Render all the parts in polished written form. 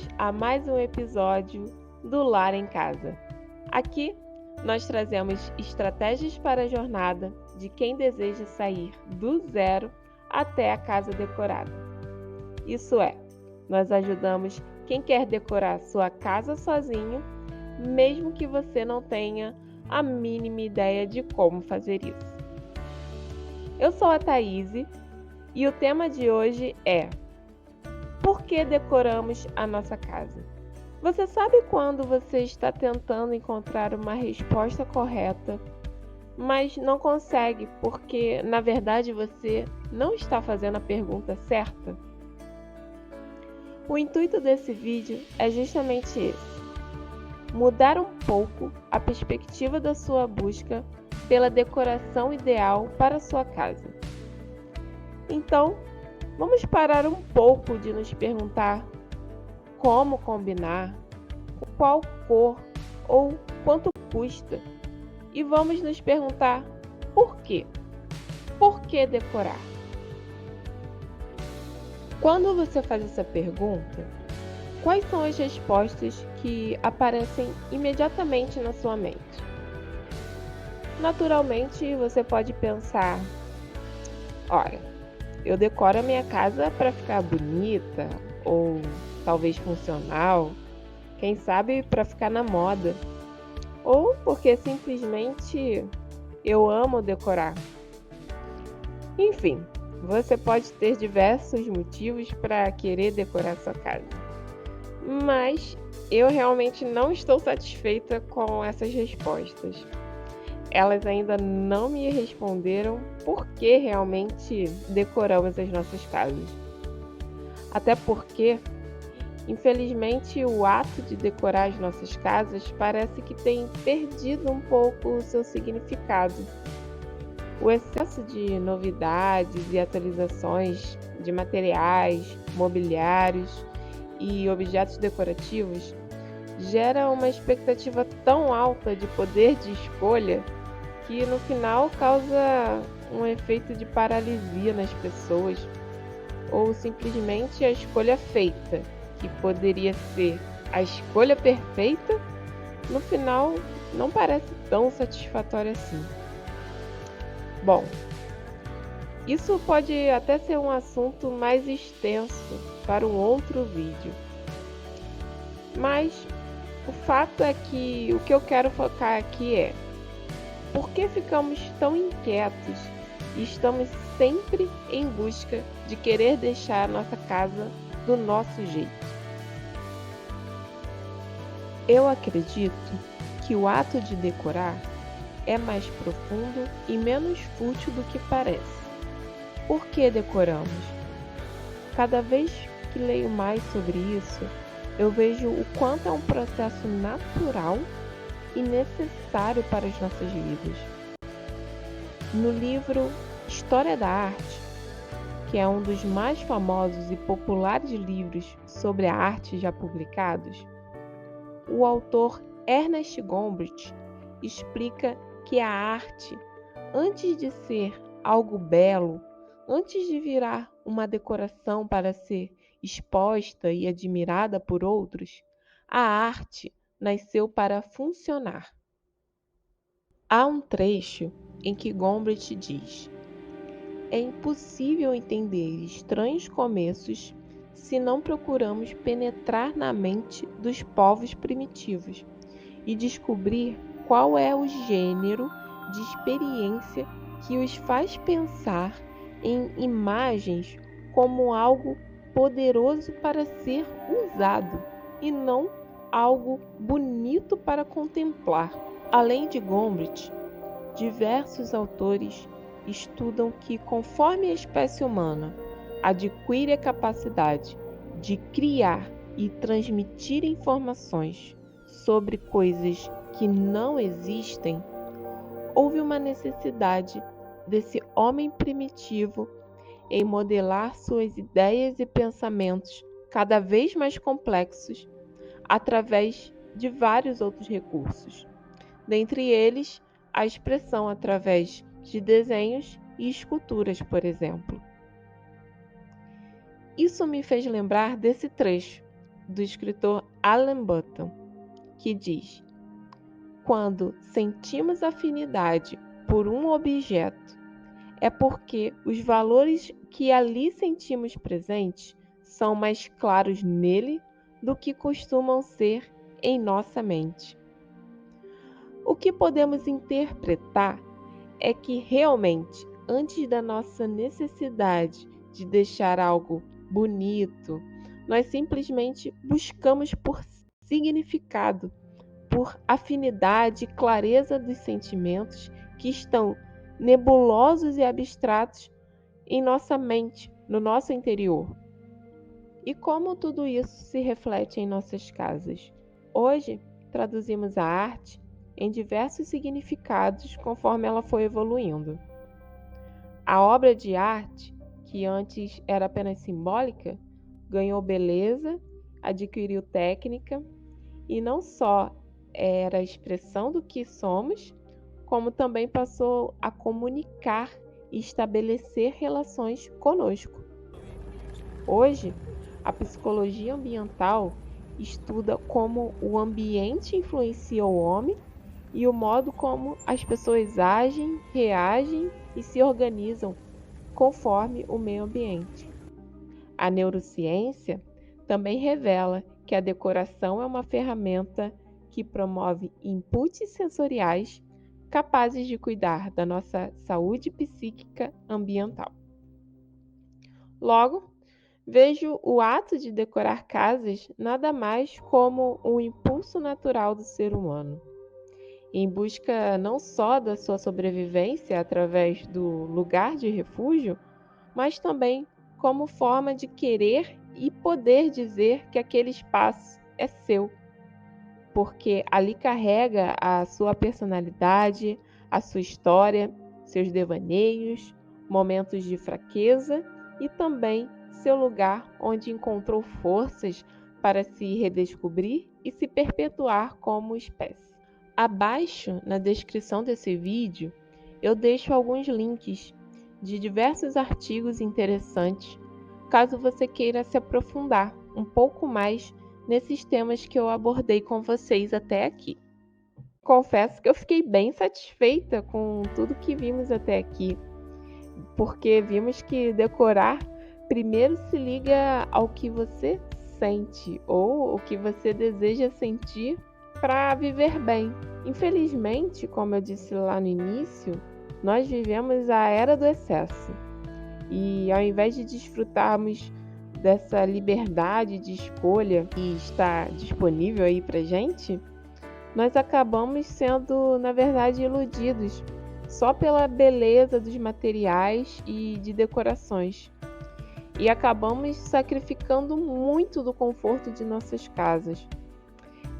bem-vindos a mais um episódio do Lar em Casa. Aqui nós trazemos estratégias para a jornada de quem deseja sair do zero até a casa decorada. Isso é, nós ajudamos quem quer decorar sua casa sozinho, mesmo que você não tenha a mínima ideia de como fazer isso. Eu sou a Thaíse e o tema de hoje é: por que decoramos a nossa casa? Você sabe quando você está tentando encontrar uma resposta correta, mas não consegue porque, na verdade, você não está fazendo a pergunta certa? O intuito desse vídeo é justamente esse: mudar um pouco a perspectiva da sua busca pela decoração ideal para a sua casa. Então, vamos parar um pouco de nos perguntar como combinar, qual cor ou quanto custa, e vamos nos perguntar por quê? Por que decorar? Quando você faz essa pergunta, quais são as respostas que aparecem imediatamente na sua mente? Naturalmente, você pode pensar: olha, eu decoro a minha casa para ficar bonita ou talvez funcional, quem sabe para ficar na moda, ou porque simplesmente eu amo decorar. Enfim, você pode ter diversos motivos para querer decorar sua casa. Mas eu realmente não estou satisfeita com essas respostas. Elas ainda não me responderam por que realmente decoramos as nossas casas. Até porque, infelizmente, o ato de decorar as nossas casas parece que tem perdido um pouco o seu significado. O excesso de novidades e atualizações de materiais, mobiliários e objetos decorativos gera uma expectativa tão alta de poder de escolha que no final causa um efeito de paralisia nas pessoas, ou simplesmente a escolha feita, que poderia ser a escolha perfeita, no final não parece tão satisfatória assim. Bom, isso pode até ser um assunto mais extenso para um outro vídeo, mas o fato é que o que eu quero focar aqui é: por que ficamos tão inquietos e estamos sempre em busca de querer deixar a nossa casa do nosso jeito? Eu acredito que o ato de decorar é mais profundo e menos fútil do que parece. Por que decoramos? Cada vez que leio mais sobre isso, eu vejo o quanto é um processo natural e necessário para as nossas vidas. No livro História da Arte, que é um dos mais famosos e populares livros sobre a arte já publicados, o autor Ernest Gombrich explica que a arte, antes de ser algo belo, antes de virar uma decoração para ser exposta e admirada por outros, a arte nasceu para funcionar. Há um trecho em que Gombrich diz: é impossível entender estranhos começos se não procuramos penetrar na mente dos povos primitivos e descobrir qual é o gênero de experiência que os faz pensar em imagens como algo poderoso para ser usado e não algo bonito para contemplar. Além de Gombrich, diversos autores estudam que, conforme a espécie humana adquire a capacidade de criar e transmitir informações sobre coisas que não existem, houve uma necessidade desse homem primitivo em modelar suas ideias e pensamentos cada vez mais complexos através de vários outros recursos, dentre eles a expressão através de desenhos e esculturas, por exemplo. Isso me fez lembrar desse trecho do escritor Alan Button, que diz: quando sentimos afinidade por um objeto, é porque os valores que ali sentimos presentes são mais claros nele do que costumam ser em nossa mente. O que podemos interpretar é que realmente, antes da nossa necessidade de deixar algo bonito, nós simplesmente buscamos por significado, por afinidade e clareza dos sentimentos que estão nebulosos e abstratos em nossa mente, no nosso interior. E como tudo isso se reflete em nossas casas? Hoje, traduzimos a arte em diversos significados conforme ela foi evoluindo. A obra de arte, que antes era apenas simbólica, ganhou beleza, adquiriu técnica e não só era a expressão do que somos, como também passou a comunicar e estabelecer relações conosco. Hoje, a psicologia ambiental estuda como o ambiente influencia o homem e o modo como as pessoas agem, reagem e se organizam conforme o meio ambiente. A neurociência também revela que a decoração é uma ferramenta que promove inputs sensoriais capazes de cuidar da nossa saúde psíquica ambiental. Logo, vejo o ato de decorar casas nada mais como um impulso natural do ser humano, em busca não só da sua sobrevivência através do lugar de refúgio, mas também como forma de querer e poder dizer que aquele espaço é seu, porque ali carrega a sua personalidade, a sua história, seus devaneios, momentos de fraqueza e também seu lugar onde encontrou forças para se redescobrir e se perpetuar como espécie. Abaixo, na descrição desse vídeo, eu deixo alguns links de diversos artigos interessantes, caso você queira se aprofundar um pouco mais nesses temas que eu abordei com vocês até aqui. Confesso que eu fiquei bem satisfeita com tudo que vimos até aqui, porque vimos que decorar primeiro se liga ao que você sente ou o que você deseja sentir para viver bem. Infelizmente, como eu disse lá no início, nós vivemos a era do excesso. E ao invés de desfrutarmos dessa liberdade de escolha que está disponível aí pra gente, nós acabamos sendo, na verdade, iludidos só pela beleza dos materiais e de decorações. E acabamos sacrificando muito do conforto de nossas casas.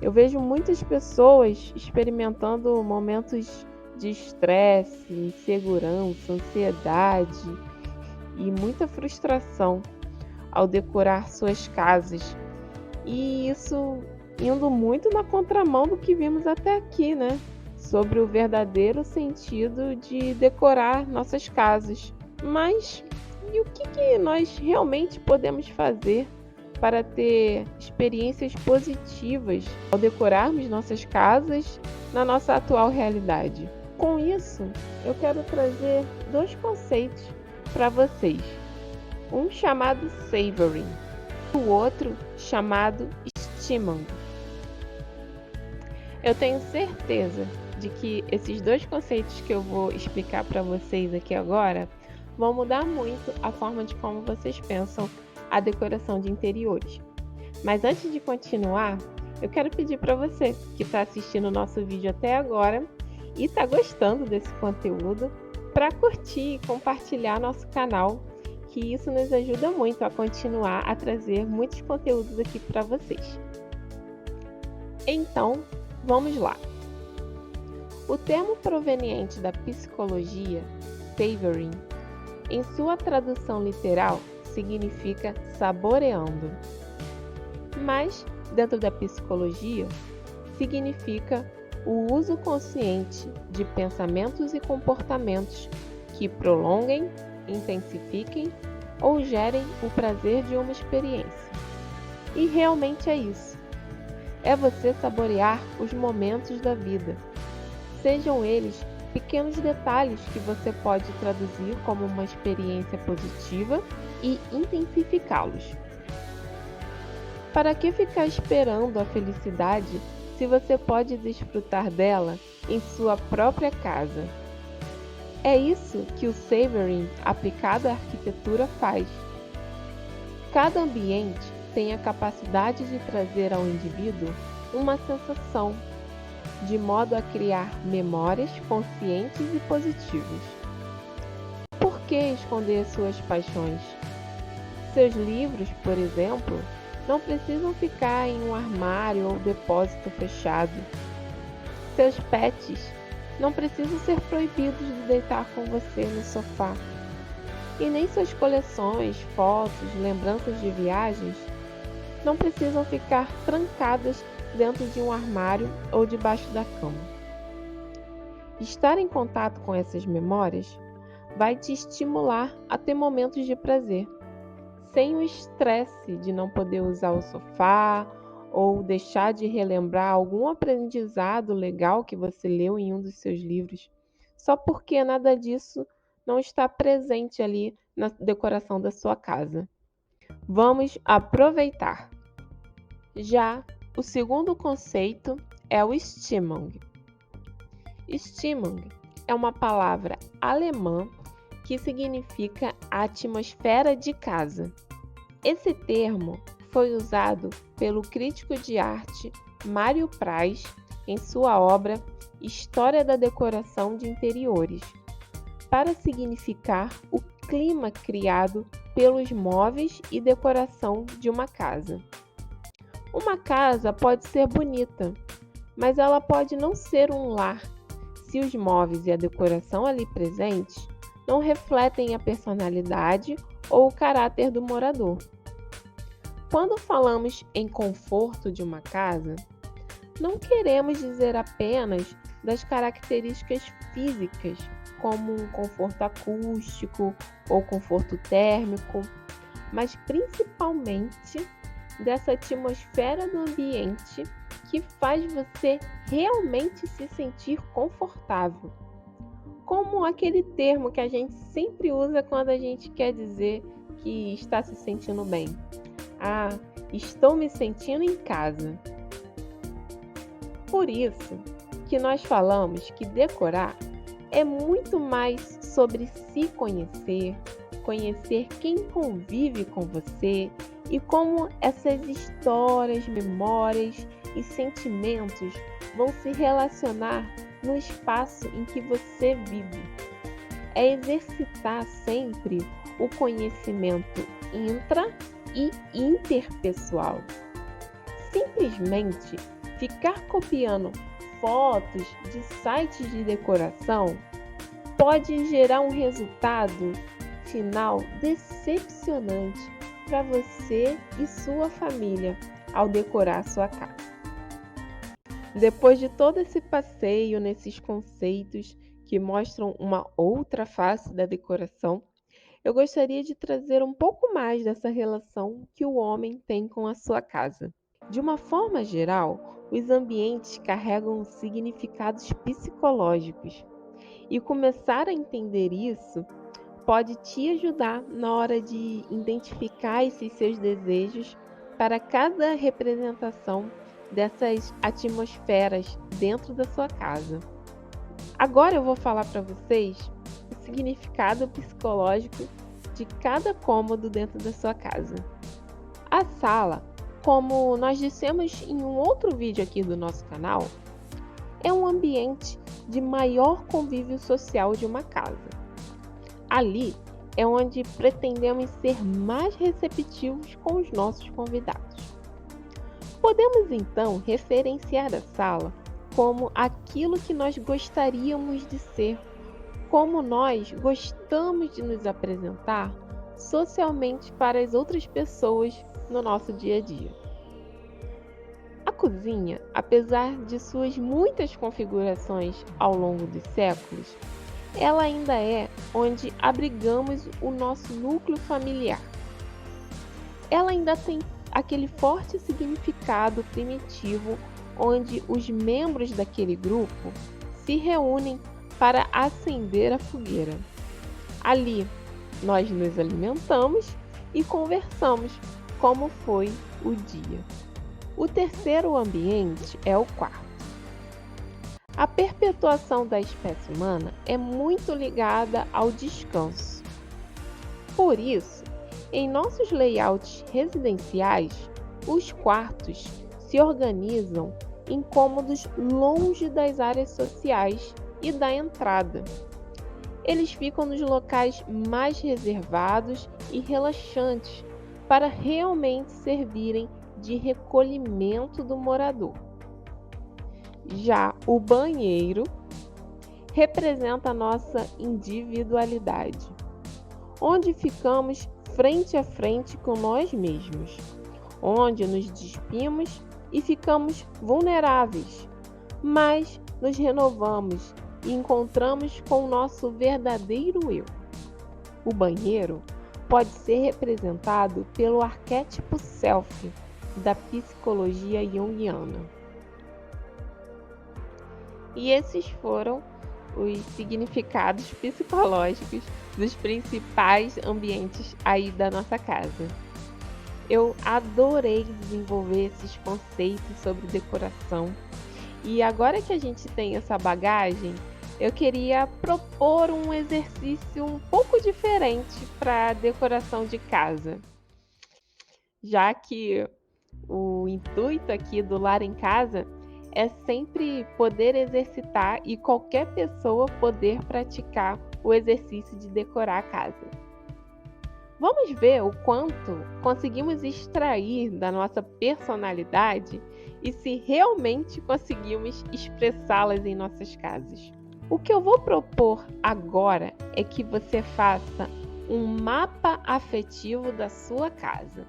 Eu vejo muitas pessoas experimentando momentos de estresse, insegurança, ansiedade e muita frustração ao decorar suas casas. E isso indo muito na contramão do que vimos até aqui, né? Sobre o verdadeiro sentido de decorar nossas casas. Mas e o que nós realmente podemos fazer para ter experiências positivas ao decorarmos nossas casas na nossa atual realidade? Com isso, eu quero trazer dois conceitos para vocês. Um chamado savoring, o outro chamado stimming. Eu tenho certeza de que esses dois conceitos que eu vou explicar para vocês aqui agora vão mudar muito a forma de como vocês pensam a decoração de interiores. Mas antes de continuar, eu quero pedir para você que está assistindo o nosso vídeo até agora e está gostando desse conteúdo, para curtir e compartilhar nosso canal, que isso nos ajuda muito a continuar a trazer muitos conteúdos aqui para vocês. Então, vamos lá. O termo proveniente da psicologia, savoring, em sua tradução literal, significa saboreando. Mas, dentro da psicologia, significa o uso consciente de pensamentos e comportamentos que prolonguem, intensifiquem ou gerem o prazer de uma experiência. E realmente é isso. É você saborear os momentos da vida. Sejam eles pequenos detalhes que você pode traduzir como uma experiência positiva e intensificá-los. Para que ficar esperando a felicidade se você pode desfrutar dela em sua própria casa? É isso que o savoring aplicado à arquitetura faz. Cada ambiente tem a capacidade de trazer ao indivíduo uma sensação, de modo a criar memórias conscientes e positivas. Por que esconder suas paixões? Seus livros, por exemplo, não precisam ficar em um armário ou depósito fechado. Seus pets não precisam ser proibidos de deitar com você no sofá. E nem suas coleções, fotos, lembranças de viagens não precisam ficar trancadas dentro de um armário ou debaixo da cama. Estar em contato com essas memórias vai te estimular a ter momentos de prazer, sem o estresse de não poder usar o sofá ou deixar de relembrar algum aprendizado legal que você leu em um dos seus livros, só porque nada disso não está presente ali na decoração da sua casa. Vamos aproveitar! Já o segundo conceito é o Stimmung. Stimmung é uma palavra alemã que significa atmosfera de casa. Esse termo foi usado pelo crítico de arte Mário Praz em sua obra História da Decoração de Interiores, para significar o clima criado pelos móveis e decoração de uma casa. Uma casa pode ser bonita, mas ela pode não ser um lar se os móveis e a decoração ali presentes não refletem a personalidade ou o caráter do morador. Quando falamos em conforto de uma casa, não queremos dizer apenas das características físicas, como um conforto acústico ou conforto térmico, mas principalmente dessa atmosfera do ambiente que faz você realmente se sentir confortável. Como aquele termo que a gente sempre usa quando a gente quer dizer que está se sentindo bem. Ah, estou me sentindo em casa. Por isso que nós falamos que decorar é muito mais sobre se conhecer, conhecer quem convive com você e como essas histórias, memórias e sentimentos vão se relacionar no espaço em que você vive. É exercitar sempre o conhecimento intra e interpessoal. Simplesmente ficar copiando fotos de sites de decoração pode gerar um resultado final decepcionante para você e sua família ao decorar sua casa. Depois de todo esse passeio nesses conceitos que mostram uma outra face da decoração, eu gostaria de trazer um pouco mais dessa relação que o homem tem com a sua casa. De uma forma geral, os ambientes carregam significados psicológicos, e começar a entender isso pode te ajudar na hora de identificar esses seus desejos para cada representação dessas atmosferas dentro da sua casa. Agora eu vou falar para vocês o significado psicológico de cada cômodo dentro da sua casa. A sala, como nós dissemos em um outro vídeo aqui do nosso canal, é um ambiente de maior convívio social de uma casa. Ali é onde pretendemos ser mais receptivos com os nossos convidados. Podemos então referenciar a sala como aquilo que nós gostaríamos de ser, como nós gostamos de nos apresentar socialmente para as outras pessoas no nosso dia a dia. A cozinha, apesar de suas muitas configurações ao longo dos séculos, ela ainda é onde abrigamos o nosso núcleo familiar. Ela ainda tem aquele forte significado primitivo onde os membros daquele grupo se reúnem para acender a fogueira. Ali, nós nos alimentamos e conversamos como foi o dia. O terceiro ambiente é o quarto. A perpetuação da espécie humana é muito ligada ao descanso. Por isso, em nossos layouts residenciais, os quartos se organizam em cômodos longe das áreas sociais e da entrada. Eles ficam nos locais mais reservados e relaxantes para realmente servirem de recolhimento do morador. Já o banheiro representa a nossa individualidade, onde ficamos frente a frente com nós mesmos, onde nos despimos e ficamos vulneráveis, mas nos renovamos e encontramos com o nosso verdadeiro eu. O banheiro pode ser representado pelo arquétipo self da psicologia junguiana. E esses foram os significados psicológicos dos principais ambientes aí da nossa casa. Eu adorei desenvolver esses conceitos sobre decoração. E agora que a gente tem essa bagagem, eu queria propor um exercício um pouco diferente para decoração de casa. Já que o intuito aqui do Lar em Casa é sempre poder exercitar e qualquer pessoa poder praticar o exercício de decorar a casa. Vamos ver o quanto conseguimos extrair da nossa personalidade e se realmente conseguimos expressá-las em nossas casas. O que eu vou propor agora é que você faça um mapa afetivo da sua casa.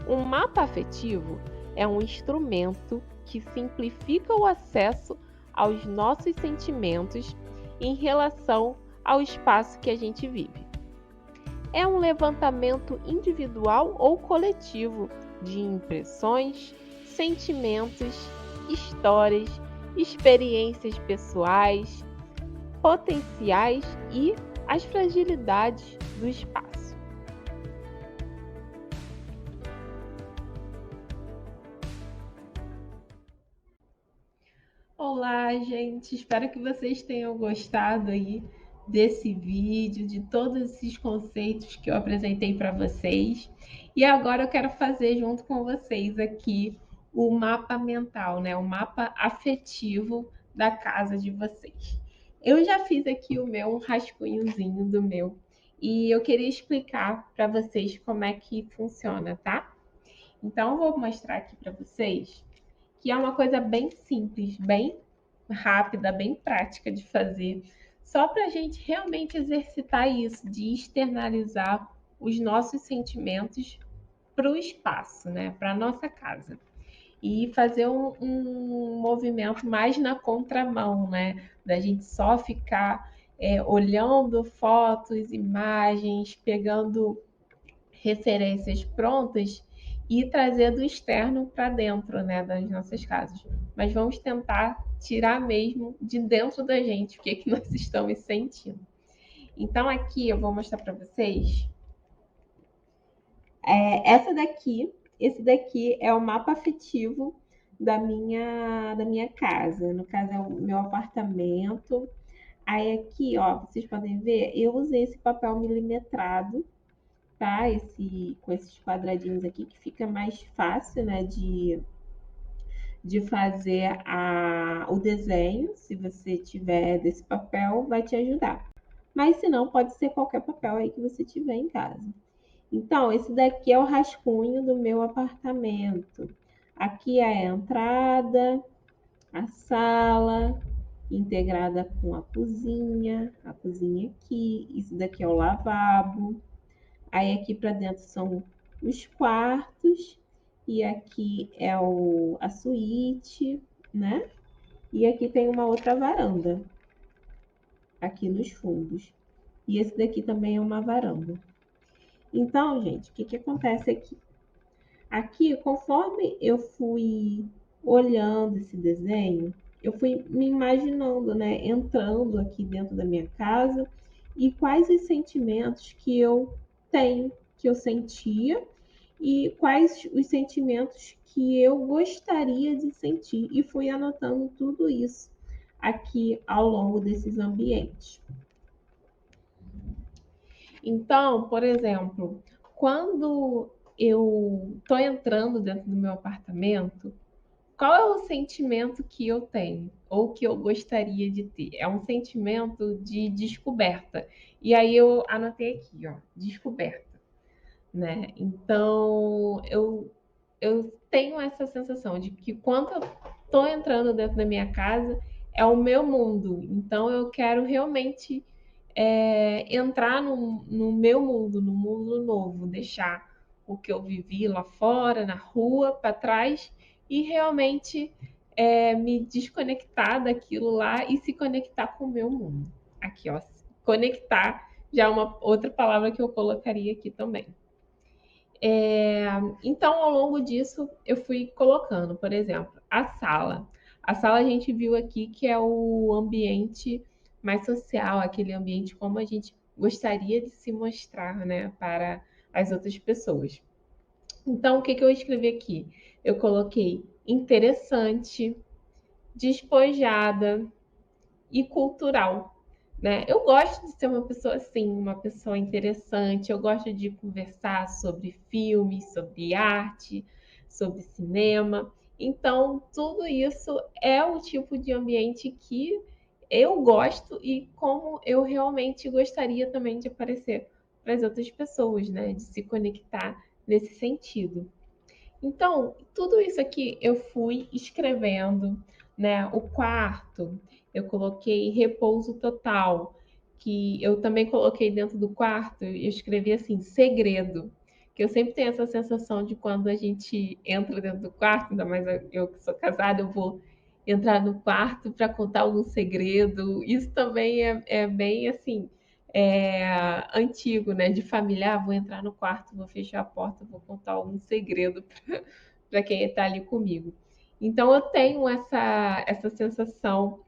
Um mapa afetivo é um instrumento que simplifica o acesso aos nossos sentimentos em relação ao espaço que a gente vive. É um levantamento individual ou coletivo de impressões, sentimentos, histórias, experiências pessoais, potenciais e as fragilidades do espaço. Olá, gente! Espero que vocês tenham gostado aí desse vídeo, de todos esses conceitos que eu apresentei para vocês. E agora eu quero fazer junto com vocês aqui o mapa mental, né? O mapa afetivo da casa de vocês. Eu já fiz aqui o meu, um rascunhozinho do meu, e eu queria explicar para vocês como é que funciona, tá? Então, eu vou mostrar aqui para vocês que é uma coisa bem simples, bem rápida, bem prática de fazer, só para a gente realmente exercitar isso, de externalizar os nossos sentimentos para o espaço, né? Para a nossa casa. E fazer um movimento mais na contramão, né? Da gente só ficar olhando fotos, imagens, pegando referências prontas e trazer do externo para dentro, né, das nossas casas. Mas vamos tentar tirar mesmo de dentro da gente o que, que nós estamos sentindo. Então aqui eu vou mostrar para vocês esse daqui é o mapa afetivo da minha casa. No caso é o meu apartamento. Aí aqui, ó, vocês podem ver, eu usei esse papel milimetrado, tá? Com esses quadradinhos aqui, que fica mais fácil, né, de fazer o desenho. Se você tiver desse papel, vai te ajudar. Mas se não, pode ser qualquer papel aí que você tiver em casa. Então, esse daqui é o rascunho do meu apartamento. Aqui é a entrada, a sala, integrada com a cozinha aqui. Isso daqui é o lavabo. Aí aqui para dentro são os quartos e aqui é a suíte, né? E aqui tem uma outra varanda aqui nos fundos. E esse daqui também é uma varanda. Então, gente, o que acontece aqui? Aqui, conforme eu fui olhando esse desenho, eu fui me imaginando, né, entrando aqui dentro da minha casa e quais os sentimentos que eu tenho, que eu sentia e quais os sentimentos que eu gostaria de sentir. E fui anotando tudo isso aqui ao longo desses ambientes. Então, por exemplo, quando eu estou entrando dentro do meu apartamento, qual é o sentimento que eu tenho ou que eu gostaria de ter? É um sentimento de descoberta. E aí eu anotei aqui, ó, descoberta, né? Então, eu tenho essa sensação de que quando eu estou entrando dentro da minha casa, é o meu mundo. Então, eu quero realmente entrar no meu mundo, no mundo novo, deixar o que eu vivi lá fora, na rua, para trás e realmente me desconectar daquilo lá e se conectar com o meu mundo. Aqui, ó, conectar já é uma outra palavra que eu colocaria aqui também. Então, ao longo disso, eu fui colocando, por exemplo, a sala. A sala a gente viu aqui que é o ambiente mais social, aquele ambiente como a gente gostaria de se mostrar, né, para as outras pessoas. Então, o que que eu escrevi aqui? Eu coloquei interessante, despojada e cultural, né? Eu gosto de ser uma pessoa assim, uma pessoa interessante. Eu gosto de conversar sobre filmes, sobre arte, sobre cinema. Então, tudo isso é o tipo de ambiente que eu gosto e como eu realmente gostaria também de aparecer para as outras pessoas, né? De se conectar nesse sentido. Então, tudo isso aqui eu fui escrevendo, né? O quarto, eu coloquei repouso total, que eu também coloquei dentro do quarto, eu escrevi assim, segredo, que eu sempre tenho essa sensação de quando a gente entra dentro do quarto, ainda mais eu que sou casada, eu vou entrar no quarto para contar algum segredo. Isso também é bem assim, antigo, né? De familiar, vou entrar no quarto, vou fechar a porta, vou contar algum segredo para quem está ali comigo. Então eu tenho essa sensação,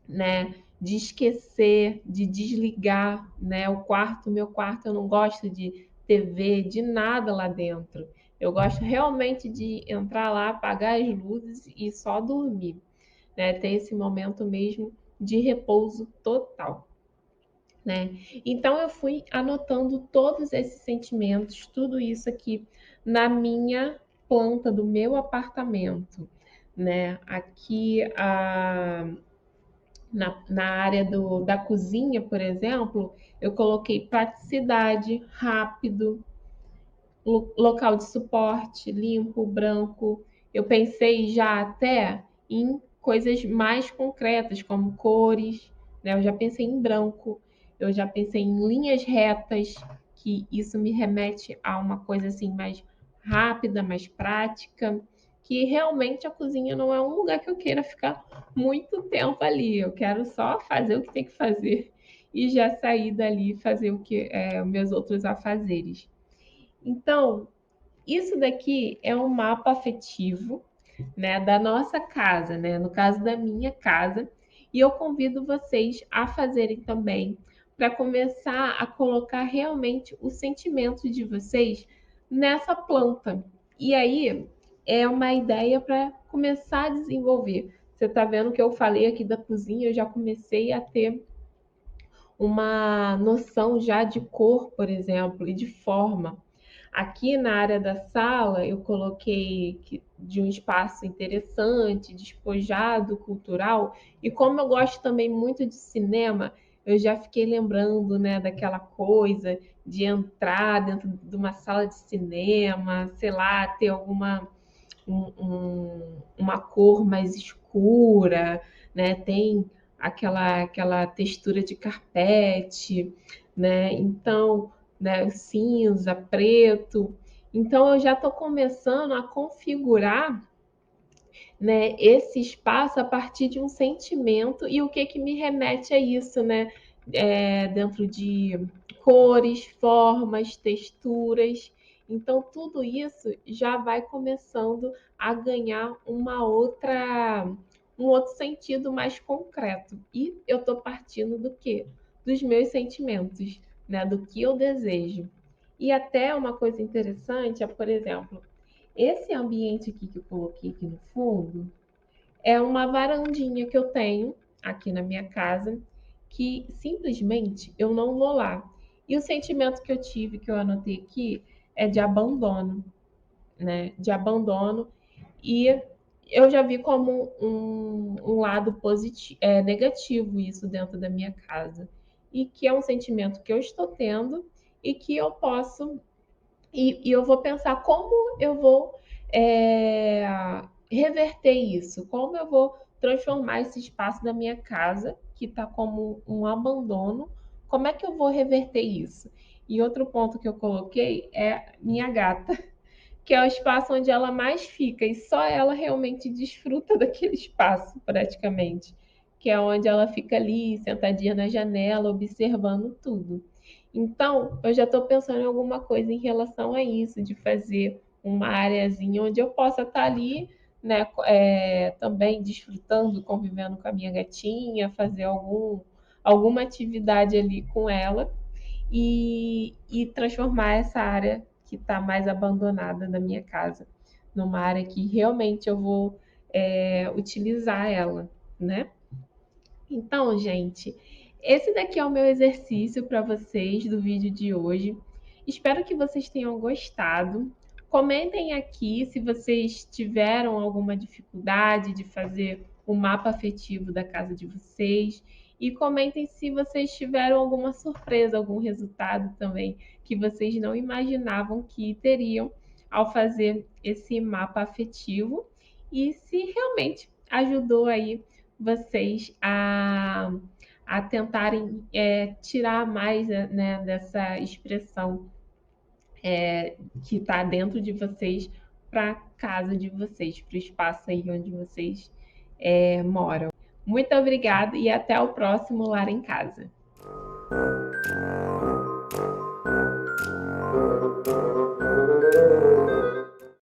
né, de esquecer, de desligar, né? Meu quarto, eu não gosto de TV, de nada lá dentro. Eu gosto realmente de entrar lá, apagar as luzes e só dormir, né? Ter esse momento mesmo de repouso total, né? Então eu fui anotando todos esses sentimentos, tudo isso aqui na minha planta do meu apartamento, né? Aqui na área da cozinha, por exemplo, eu coloquei praticidade, rápido, local de suporte, limpo, branco. Eu pensei já até em coisas mais concretas, como cores, né? Eu já pensei em branco, eu já pensei em linhas retas, que isso me remete a uma coisa assim mais rápida, mais prática, que realmente a cozinha não é um lugar que eu queira ficar muito tempo ali. Eu quero só fazer o que tem que fazer e já sair dali e fazer o que meus outros afazeres. Então, isso daqui é um mapa afetivo, né, da nossa casa, né, no caso da minha casa, e eu convido vocês a fazerem também, para começar a colocar realmente o sentimento de vocês nessa planta. E aí é uma ideia para começar a desenvolver. Você está vendo que eu falei aqui da cozinha, eu já comecei a ter uma noção já de cor, por exemplo, e de forma. Aqui na área da sala, eu coloquei de um espaço interessante, despojado, cultural, e como eu gosto também muito de cinema, eu já fiquei lembrando, né, daquela coisa de entrar dentro de uma sala de cinema, sei lá, ter uma cor mais escura, né? Tem aquela textura de carpete, né? Então, né, cinza, preto. Então, eu já estou começando a configurar, né, esse espaço a partir de um sentimento e o que que me remete a isso, né? Dentro de cores, formas, texturas. Então, tudo isso já vai começando a ganhar um outro sentido mais concreto. E eu estou partindo do quê? Dos meus sentimentos, né? Do que eu desejo. E até uma coisa interessante é, por exemplo, esse ambiente aqui que eu coloquei aqui no fundo é uma varandinha que eu tenho aqui na minha casa que simplesmente eu não vou lá. E o sentimento que eu tive, que eu anotei aqui, é de abandono, né? De abandono. E eu já vi como um lado positivo, negativo isso dentro da minha casa. E que é um sentimento que eu estou tendo e que eu posso e eu vou pensar como eu vou é, reverter isso, como eu vou transformar esse espaço da minha casa, que está como um abandono, como é que eu vou reverter isso? E outro ponto que eu coloquei é minha gata, que é o espaço onde ela mais fica, e só ela realmente desfruta daquele espaço, praticamente, que é onde ela fica ali, sentadinha na janela, observando tudo. Então, eu já estou pensando em alguma coisa em relação a isso, de fazer uma areazinha onde eu possa estar ali, né, também desfrutando, convivendo com a minha gatinha, fazer alguma atividade ali com ela e transformar essa área que está mais abandonada da minha casa numa área que realmente eu vou utilizar ela, né? Então, gente, esse daqui é o meu exercício para vocês do vídeo de hoje. Espero que vocês tenham gostado. Comentem aqui se vocês tiveram alguma dificuldade de fazer o mapa afetivo da casa de vocês. E comentem se vocês tiveram alguma surpresa, algum resultado também que vocês não imaginavam que teriam ao fazer esse mapa afetivo. E se realmente ajudou aí vocês a tentarem tirar mais, né, dessa expressão que está dentro de vocês para a casa de vocês, para o espaço aí onde vocês moram. Muito obrigada e até o próximo Lar em Casa.